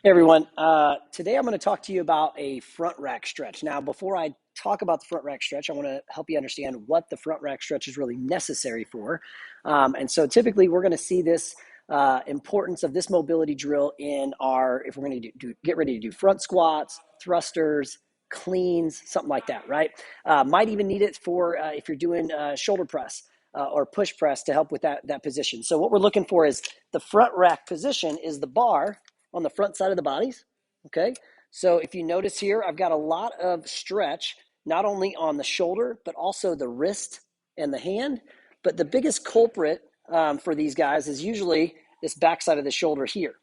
Hey everyone, today I'm going to talk to you about a front rack stretch. Now, before I talk about the front rack stretch, I want to help you understand what the front rack stretch is really necessary for. And so typically we're going to see this importance of this mobility drill in our, if we're going to get ready to do front squats, thrusters, cleans, something like that, right? Might even need it for if you're doing shoulder press or push press to help with that position. So what we're looking for is the front rack position is the bar on the front side of the bodies, okay? So if you notice here, I've got a lot of stretch, not only on the shoulder, but also the wrist and the hand. But the biggest culprit for these guys is usually this backside of the shoulder here.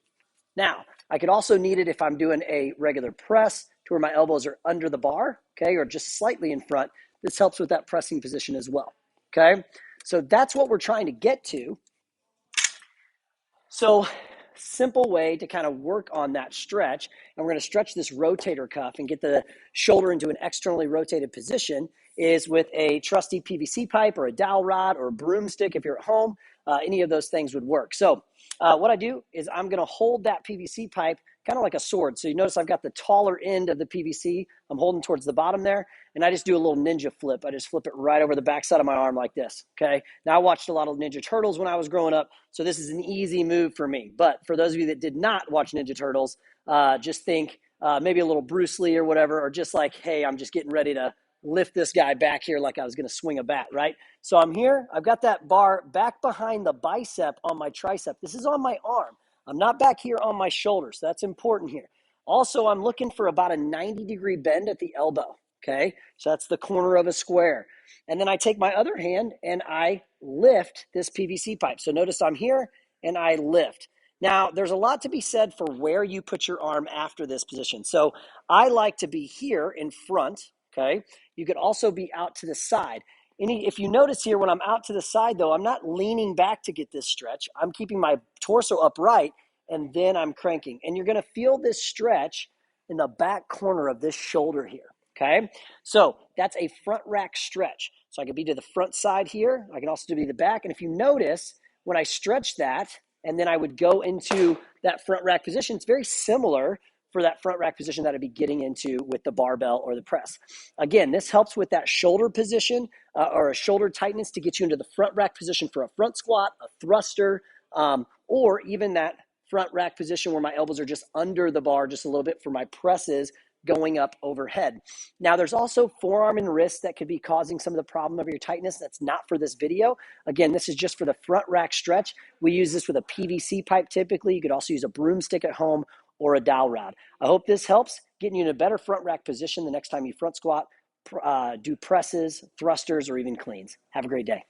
Now, I could also need it if I'm doing a regular press to where my elbows are under the bar, okay, or just slightly in front. This helps with that pressing position as well, okay? So that's what we're trying to get to. So simple way to kind of work on that stretch, and we're going to stretch this rotator cuff and get the shoulder into an externally rotated position, is with a trusty PVC pipe or a dowel rod or a broomstick if you're at home. Any of those things would work. So what I do is I'm going to hold that PVC pipe kind of like a sword. So you notice I've got the taller end of the PVC. I'm holding towards the bottom there, and I just do a little ninja flip. I just flip it right over the backside of my arm like this, okay? Now, I watched a lot of Ninja Turtles when I was growing up, so this is an easy move for me. But for those of you that did not watch Ninja Turtles, just think maybe a little Bruce Lee or whatever, or just like, hey, I'm just getting ready to lift this guy back here like I was going to swing a bat, right? So I'm here. I've got that bar back behind the bicep on my tricep. This is on my arm. I'm not back here on my shoulder, so that's important here. Also, I'm looking for about a 90-degree bend at the elbow, okay? So that's the corner of a square. And then I take my other hand and I lift this PVC pipe. So notice I'm here and I lift. Now, there's a lot to be said for where you put your arm after this position. So I like to be here in front, okay? You could also be out to the side. If you notice here, when I'm out to the side, though, I'm not leaning back to get this stretch. I'm keeping my torso upright, and then I'm cranking. And you're going to feel this stretch in the back corner of this shoulder here, okay? So that's a front rack stretch. So I could be to the front side here. I can also be the back. And if you notice, when I stretch that, and then I would go into that front rack position, it's very similar for that front rack position that I'd be getting into with the barbell or the press. Again, this helps with that shoulder position or a shoulder tightness to get you into the front rack position for a front squat, a thruster, or even that front rack position where my elbows are just under the bar just a little bit for my presses going up overhead. Now, there's also forearm and wrist that could be causing some of the problem of your tightness. That's not for this video. Again, this is just for the front rack stretch. We use this with a PVC pipe typically. You could also use a broomstick at home or a dowel rod. I hope this helps getting you in a better front rack position the next time you front squat, do presses, thrusters, or even cleans. Have a great day.